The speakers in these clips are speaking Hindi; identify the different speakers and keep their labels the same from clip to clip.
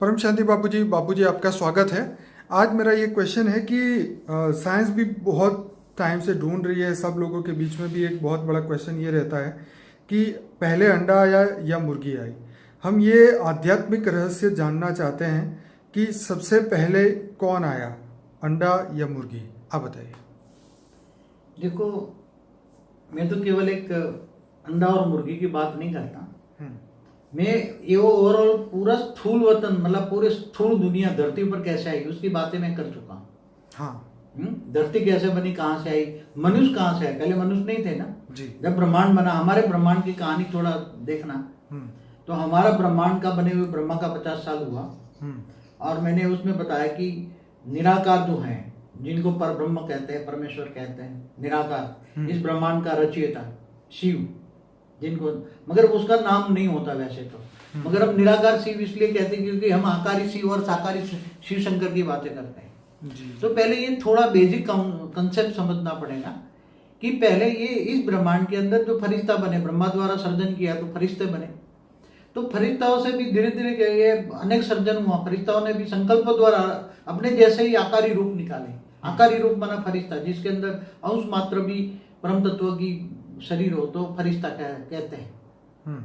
Speaker 1: परम शांति बाबूजी आपका स्वागत है। आज मेरा ये क्वेश्चन है कि साइंस भी बहुत टाइम से ढूंढ रही है, सब लोगों के बीच में भी एक बहुत बड़ा क्वेश्चन ये रहता है कि पहले अंडा आया या मुर्गी आई। हम ये आध्यात्मिक रहस्य जानना चाहते हैं कि सबसे पहले कौन आया, अंडा या मुर्गी? आप बताइए।
Speaker 2: देखो, मैं तो केवल एक अंडा और मुर्गी की बात नहीं करता। मैं ये ओवरऑल पूरा स्थूल वतन मतलब पूरे स्थूल दुनिया धरती पर कैसे आई उसकी बातें मैं कर चुका हूँ।
Speaker 1: हाँ।
Speaker 2: धरती कैसे बनी, कहाँ से आई, मनुष्य कहाँ से आए। पहले मनुष्य नहीं थे ना
Speaker 1: जी।
Speaker 2: जब ब्रह्मांड बना। हमारे ब्रह्मांड की कहानी थोड़ा देखना। तो हमारा ब्रह्मांड का बने हुए ब्रह्मा का 50 साल हुआ। और मैंने उसमें बताया कि निराकार जो है, जिनको परब्रह्म कहते हैं, परमेश्वर कहते हैं, निराकार, इस ब्रह्मांड का रचयिता शिव, जिनको मगर उसका नाम नहीं होता वैसे तो, मगर हम निराकार शिव इसलिए कहते हैं क्योंकि हम आकारी शिव और साकारी शिव शंकर की बातें करते हैं।
Speaker 1: जी।
Speaker 2: तो पहले ये थोड़ा बेसिक कंसेप्ट समझना पड़ेगा कि पहले ये इस ब्रह्मांड के अंदर जो फरिश्ता बने, ब्रह्मा द्वारा सर्जन किया तो फरिश्ते बने। तो फरिश्ताओं से भी धीरे धीरे ये अनेक सर्जन हुआ। फरिश्ताओं ने भी संकल्प द्वारा अपने जैसे ही आकारी रूप निकाले। आकारी रूप बना फरिश्ता, जिसके अंदर अंश मात्र भी परम तत्व की शरीर हो तो फरिश्ता कहते हैं।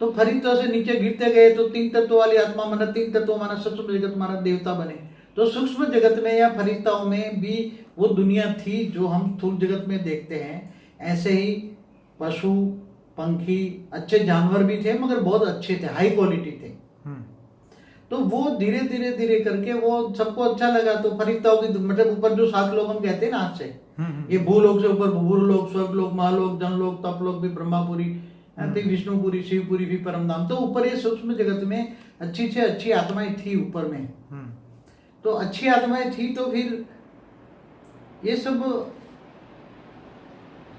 Speaker 2: तो फरिश्तों से नीचे गिरते गए तो 3 तत्व वाली आत्मा माना, 3 तत्व माना सूक्ष्म जगत माना, देवता बने। तो सूक्ष्म जगत में या फरिश्ताओं में भी वो दुनिया थी जो हम स्थूल जगत में देखते हैं। ऐसे ही पशु पंखी अच्छे जानवर भी थे, मगर बहुत अच्छे थे, हाई क्वालिटी थे। तो वो धीरे धीरे धीरे करके वो सबको अच्छा लगा। तो फरिश्ताओं की मतलब ऊपर जो 7 लोग हम कहते हैं ना आज से, ये भूलोक से ऊपर भूलोक, स्वर्गलोक, महालोक, जनलोक, तपलोक भी, ब्रह्मापुरी, विष्णुपुरी, शिवपुरी भी परम धाम। तो ऊपर ये सूक्ष्म जगत में अच्छी से अच्छी आत्माएं थी ऊपर में। तो अच्छी आत्माएं थी तो फिर ये सब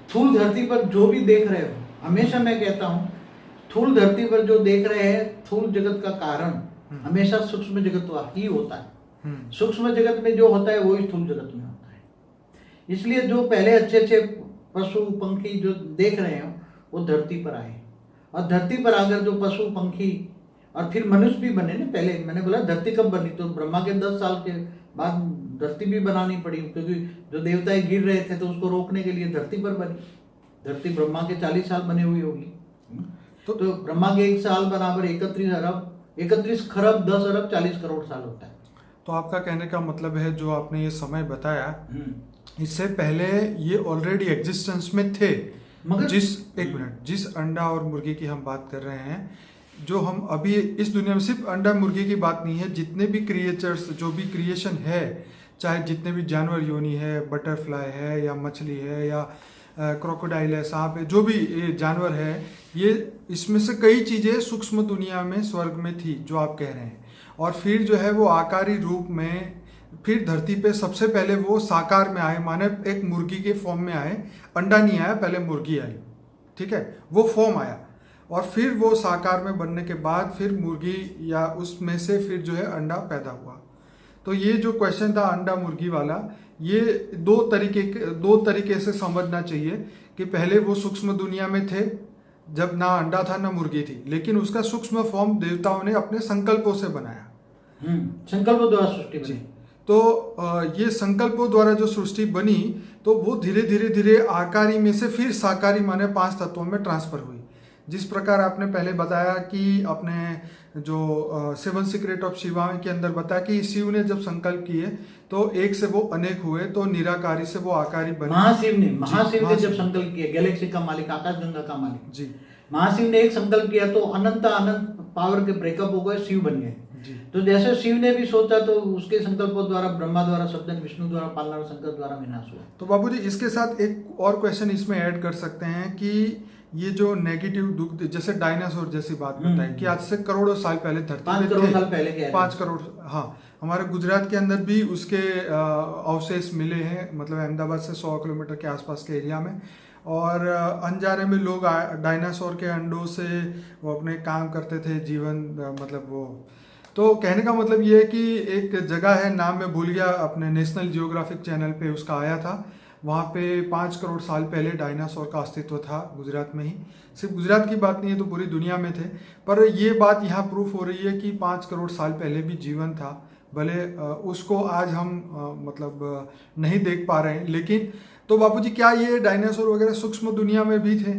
Speaker 2: स्थूल धरती पर जो भी देख रहे हो, हमेशा मैं कहता हूँ स्थूल धरती पर जो देख रहे हैं, स्थूल जगत का कारण हमेशा सूक्ष्म जगत ही होता है। सूक्ष्म जगत में जो होता है वो स्थूल जगत में होता है। इसलिए जो पहले अच्छे अच्छे पशु पंखी जो देख रहे हो वो धरती पर आए, और धरती पर आकर जो पशु पंखी और फिर मनुष्य भी बने ना। पहले मैंने बोला धरती कब बनी, तो ब्रह्मा के 10 साल के बाद धरती भी बनानी पड़ी, क्योंकि जो देवताएं गिर रहे थे तो उसको रोकने के लिए धरती पर बनी। धरती ब्रह्मा के 40 साल बने हुई होगी। तो ब्रह्मा के 1 साल बराबर 31 खरब 10 अरब 40 करोड़ साल होता है।
Speaker 1: तो आपका कहने का मतलब है जो आपने ये समय बताया, इससे पहले ये ऑलरेडी एग्जिस्टेंस में थे। मगर जिस अंडा और मुर्गी की हम बात कर रहे हैं, जो हम अभी इस दुनिया में, सिर्फ अंडा मुर्गी की बात नहीं है, जितने भी क्रिएचर्स, जो भी क्रिएशन है, चाहे जितने भी जानवर योनि है, बटरफ्लाई है या मछली है या क्रोकोडाइल है, सांप है, जो भी ये जानवर है, ये इसमें से कई चीज़ें सूक्ष्म दुनिया में, स्वर्ग में थी जो आप कह रहे हैं। और फिर जो है वो आकारी रूप में फिर धरती पे सबसे पहले वो साकार में आए, माने एक मुर्गी के फॉर्म में आए। अंडा नहीं आया, पहले मुर्गी आई, ठीक है, वो फॉर्म आया। और फिर वो साकार में बनने के बाद फिर मुर्गी या उसमें से फिर जो है अंडा पैदा हुआ। तो ये जो क्वेश्चन था अंडा मुर्गी वाला, ये दो तरीके से समझना चाहिए कि पहले वो सूक्ष्म दुनिया में थे जब ना अंडा था ना मुर्गी थी, लेकिन उसका सूक्ष्म फॉर्म देवताओं ने अपने संकल्पों से बनाया।
Speaker 2: संकल्पों द्वारा सृष्टि बनी।
Speaker 1: तो ये संकल्पों द्वारा जो सृष्टि बनी, तो वो धीरे धीरे धीरे आकारी में से फिर साकारी माने 5 तत्वों में ट्रांसफर हुई। जिस प्रकार आपने पहले बताया कि अपने जो 7 सीक्रेट ऑफ शिवा के अंदर बताया कि शिव ने जब संकल्प किए तो एक से वो अनेक हुए, तो निराकारी से वो आकारी बने।
Speaker 2: महाशिव ने जब संकल्प किया, गैलेक्सी का मालिक, आकाश गंगा का मालिक
Speaker 1: जी,
Speaker 2: महाशिव ने एक संकल्प किया तो अनंत पावर के ब्रेकअप हो गए, शिव बन गए। तो जैसे शिव ने भी सोचा तो उसके संकल्पों द्वारा ब्रह्मा द्वारा सर्जन, विष्णु द्वारा पालना, शंकर द्वारा विनाश हुआ।
Speaker 1: तो बाबूजी इसके साथ एक और क्वेश्चन इसमें ऐड कर सकते हैं कि ये जो नेगेटिव दुख, जैसे डायनासोर जैसी बात बताई कि आज से करोड़ों साल पहले धरती
Speaker 2: 5 करोड़ साल पहले के
Speaker 1: 5 करोड़, हाँ, हमारे गुजरात के अंदर भी उसके अवशेष मिले हैं, मतलब अहमदाबाद से 100 किलोमीटर के आसपास के एरिया में। और अनजाने में लोग डायनासोर के अंडों से वो अपने काम करते थे, जीवन मतलब वो। तो कहने का मतलब ये है कि एक जगह है, नाम मैं भूल गया, अपने नेशनल जियोग्राफिक चैनल पे उसका आया था, वहाँ पे 5 करोड़ साल पहले डायनासोर का अस्तित्व था गुजरात में ही। सिर्फ गुजरात की बात नहीं है, तो पूरी दुनिया में थे। पर ये बात यहाँ प्रूफ हो रही है कि 5 करोड़ साल पहले भी जीवन था। भले उसको आज हम मतलब नहीं देख पा रहे हैं, लेकिन तो बापूजी क्या ये डायनासोर वगैरह सूक्ष्म दुनिया में भी थे?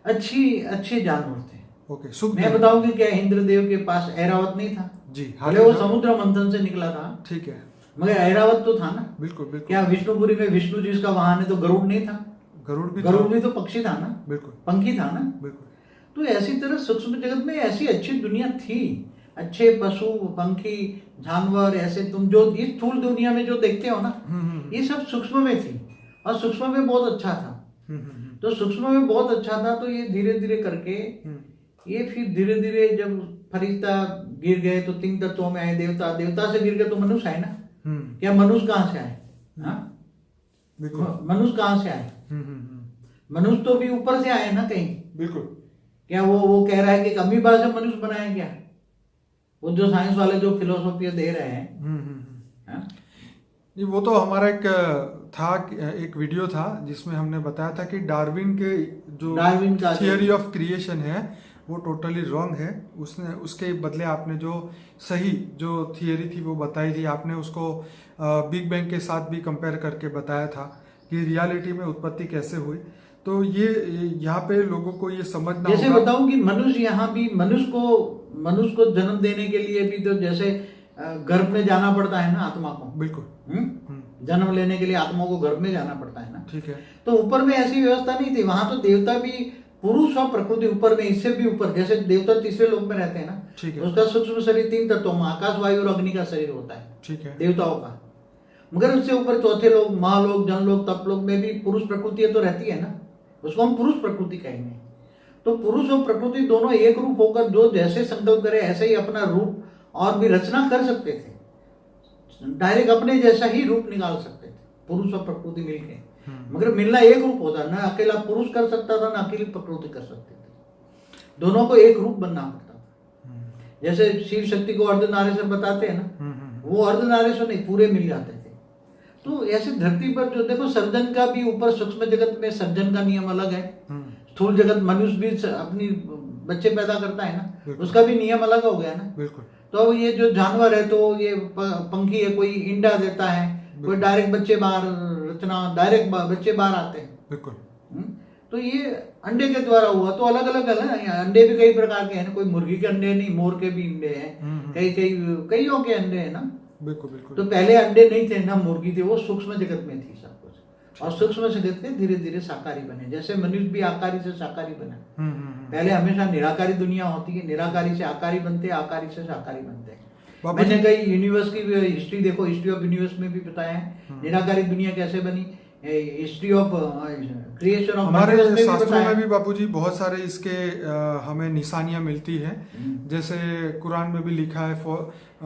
Speaker 2: अच्छे जानवर थे।
Speaker 1: ओके,
Speaker 2: मैं बताऊं कि क्या इंद्रदेव के पास ऐरावत नहीं था
Speaker 1: जी?
Speaker 2: भले वो समुद्र मंथन से निकला था,
Speaker 1: ठीक है,
Speaker 2: मगर ऐरावत तो था ना।
Speaker 1: बिल्कुल बिल्कुल।
Speaker 2: क्या विष्णुपुरी में विष्णु जी का वाहन है, तो गरुड़ नहीं था? गरुड़ भी तो पक्षी था ना,
Speaker 1: बिल्कुल,
Speaker 2: पंखी था ना,
Speaker 1: बिल्कुल।
Speaker 2: तो ऐसी तरह सूक्ष्म जगत में ऐसी अच्छी दुनिया थी, अच्छे पशु पंखी जानवर, ऐसे तुम जो इस स्थूल दुनिया में जो देखते हो ना, ये सब सूक्ष्म में थी, और सूक्ष्म में बहुत अच्छा था। तो सूक्ष्म में बहुत अच्छा था, तो ये धीरे धीरे करके ये फिर धीरे धीरे जब फरिश्ता गिर गए तो 3 तत्वों में आए, देवता, देवता से गिर गए तो मनुष्य आए ना। क्या मनुष्य कहाँ से आए? मनुष्य कहाँ से आए? मनुष्य तो भी ऊपर से आए ना कहीं।
Speaker 1: बिल्कुल।
Speaker 2: क्या वो कह रहा है कि अमीबा से मनुष्य बनाया क्या? वो जो साइंस वाले जो फिलोसॉफी दे रहे हैं,
Speaker 1: वो तो हमारा एक वीडियो था जिसमें हमने बताया था कि डार्विन का थियरी ऑफ क्रिएशन है वो टोटली रॉन्ग है। उसके बदले आपने जो सही जो थियरी थी वो बताई थी, आपने उसको बिग बैंग के साथ भी कंपेयर करके बताया था कि रियलिटी में उत्पत्ति कैसे हुई। तो ये यहाँ पे लोगों को ये समझना
Speaker 2: जैसे बताऊं कि मनुष्य यहाँ भी मनुष्य को जन्म देने के लिए भी तो जैसे गर्भ में जाना पड़ता है ना आत्मा को।
Speaker 1: बिल्कुल।
Speaker 2: जन्म लेने के लिए आत्मा को गर्भ में जाना पड़ता है ना।
Speaker 1: ठीक है।
Speaker 2: तो ऊपर में ऐसी व्यवस्था नहीं थी, वहां तो देवता भी पुरुष और प्रकृति ऊपर में, इससे भी ऊपर, जैसे देवता तीसरे लोक में रहते हैं ना,
Speaker 1: ठीक है।
Speaker 2: उसका सूक्ष्म शरीर 3 तत्वों में आकाश वायु और अग्नि का शरीर होता है,
Speaker 1: ठीक है,
Speaker 2: देवताओं का। मगर उससे ऊपर चौथे लोग, महालोक, जनलोक, तपलोक में भी पुरुष प्रकृति तो रहती है ना, उसको हम पुरुष प्रकृति कहेंगे। तो पुरुष और प्रकृति दोनों एक रूप होकर जो जैसे संकल्प करे ऐसे ही अपना रूप और भी रचना कर सकते थे, डायरेक्ट अपने जैसा ही रूप निकाल सकते थे पुरुष और प्रकृति मिलके। मगर मिलना एक रूप होता, ना अकेला पुरुष कर सकता था, ना अकेली प्रकृति कर सकती थी, दोनों को एक रूप बनना पड़ता था। जैसे शिव शक्ति को अर्धनारेश्वर बताते हैं ना, वो अर्धनारेश्वर नहीं, पूरे मिल जाते थे। तो ऐसे धरती पर जो देखो, सर्जन का भी ऊपर सूक्ष्म जगत में सर्जन का नियम अलग है। स्थूल जगत मनुष्य भी अपनी बच्चे पैदा करता है ना, उसका भी नियम अलग हो गया ना।
Speaker 1: बिल्कुल।
Speaker 2: तो ये जो जानवर है, तो ये पंखी है, कोई इंडा देता है, कोई डायरेक्ट बच्चे बाहर आते हैं। बिल्कुल। तो ये अंडे के द्वारा हुआ, तो अलग अलग है ना। अंडे भी कई प्रकार के हैं ना, कोई मुर्गी के अंडे नहीं, मोर के भी अंडे हैं, कईयों के अंडे हैं ना। बिल्कुल बिल्कुल। तो पहले अंडे नहीं थे ना, मुर्गी थी, वो सूक्ष्म जगत में थी सब कुछ, और सूक्ष्म जगत के धीरे धीरे साकारी बने। जैसे मनुष्य भी आकारी से साकारी बना, पहले हमेशा निराकारी दुनिया होती है, निराकारी से आकारी बनते, आकारी से साकारी बनते हैं। मैंने कई यूनिवर्स की हिस्ट्री देखो, हिस्ट्री ऑफ यूनिवर्स में भी बताया है निराकारी दुनिया कैसे बनी, हिस्ट्री ऑफ क्रिएशन ऑफ
Speaker 1: हमारे शास्त्रों में भी बापूजी बहुत सारे इसके हमें निशानियां मिलती हैं। जैसे कुरान में भी लिखा है,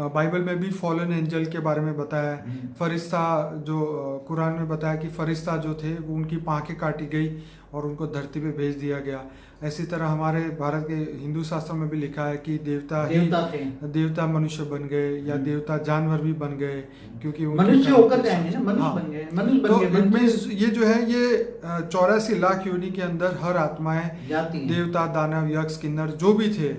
Speaker 1: बाइबल में भी फॉलन एंजल के बारे में बताया है। फरिश्ता जो कुरान में बताया कि फरिश्ता जो थे वो उनकी पाँखें काटी गई और उनको धरती पे भेज दिया गया। ऐसी तरह हमारे भारत के हिंदू शास्त्रों में भी लिखा है कि देवता मनुष्य बन गए, या देवता जानवर भी बन गए, क्योंकि
Speaker 2: मनुष्य होकर जाएंगे ना, मनुष्य बन गए।
Speaker 1: ये जो है ये 84 लाख योनि के अंदर हर आत्माएं, देवता, दानव, यक्ष, किन्नर जो भी थे,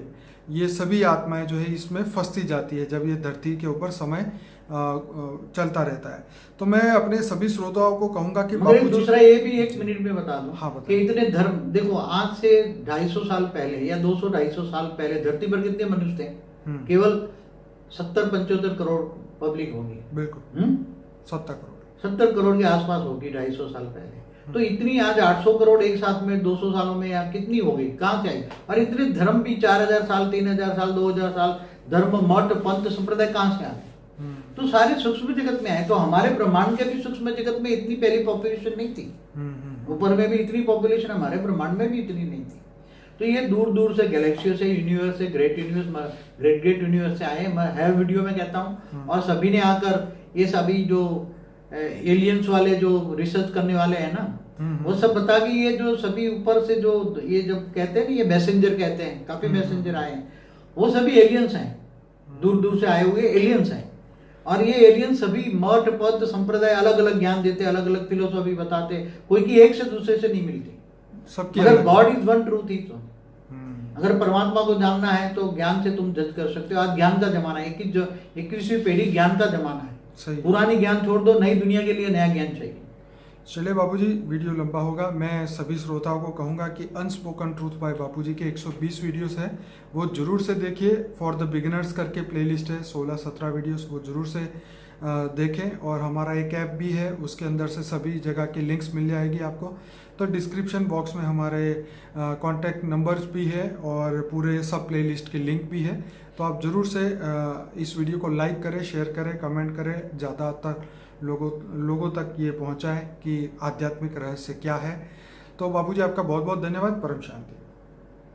Speaker 1: ये सभी आत्माएं जो है इसमें फंसती जाती है जब ये धरती के ऊपर समय चलता रहता है। तो मैं अपने सभी श्रोताओं को कहूंगा कि
Speaker 2: दूसरा ये भी 1 मिनट में बता दूं।
Speaker 1: हाँ,
Speaker 2: कि इतने धर्म देखो, आज से 250 साल पहले या 200-250 साल पहले धरती पर कितने मनुष्य थे? केवल 70-75 करोड़ पब्लिक होगी।
Speaker 1: बिल्कुल। 70
Speaker 2: करोड़ के आसपास होगी 250 साल पहले। तो इतनी आज 800 करोड़ एक साथ में 200 सालों में या कितनी हो गई, कहाँ से आई? और इतने धर्म भी 4000 साल, 3000 साल, 2000 साल धर्म, मठ, पंथ, संप्रदाय कहाँ से आए? तो सारे सूक्ष्म जगत में आए। तो हमारे ब्रह्मांड के भी सूक्ष्म जगत में इतनी पहली पॉपुलेशन नहीं थी, ऊपर में भी इतनी पॉपुलेशन, हमारे ब्रह्मांड में भी इतनी नहीं थी। तो ये दूर दूर से गैलेक्सियों से, यूनिवर्स से, ग्रेट यूनिवर्स से आए। मैं हर वीडियो में कहता हूँ, और सभी ने आकर ये सभी जो एलियंस वाले जो रिसर्च करने वाले हैं ना, वो सब बता कि ये जो सभी ऊपर से जो ये जब कहते हैं ना, ये मैसेंजर कहते हैं, काफी मैसेंजर आए हैं, वो सभी एलियंस हैं, दूर दूर से आए हुए एलियंस हैं। और ये एलियन सभी मठ पद संप्रदाय अलग अलग ज्ञान देते, अलग अलग फिलोसॉफी बताते, कोई की एक से दूसरे से नहीं मिलती।
Speaker 1: सबकी
Speaker 2: अगर
Speaker 1: अलग-
Speaker 2: गॉड इज वन ट्रूथ ही तो
Speaker 1: हम्म,
Speaker 2: अगर परमात्मा को जानना है तो ज्ञान से तुम जज कर सकते हो। आज ज्ञान का जमाना है, 21वीं पीढ़ी ज्ञान का जमाना है।
Speaker 1: सही।
Speaker 2: पुरानी ज्ञान छोड़ दो, नई दुनिया के लिए नया ज्ञान चाहिए।
Speaker 1: चलिए बापूजी, वीडियो लंबा होगा। मैं सभी श्रोताओं को कहूँगा कि अनस्पोकन ट्रूथ बाय बापूजी के 120 वीडियोस हैं, वो जरूर से देखिए। फॉर द बिगिनर्स करके प्लेलिस्ट है, 16-17 वीडियोस, वो जरूर से देखें। और हमारा एक ऐप भी है, उसके अंदर से सभी जगह की लिंक्स मिल जाएगी आपको। तो डिस्क्रिप्शन बॉक्स में हमारे कॉन्टैक्ट नंबर्स भी है और पूरे सब प्लेलिस्ट की लिंक भी है। तो आप ज़रूर से इस वीडियो को लाइक करें, शेयर करें, कमेंट करें, ज़्यादातर लोगों तक ये पहुंचाएं कि आध्यात्मिक रहस्य क्या है। तो बापूजी आपका बहुत बहुत धन्यवाद। परम शांति।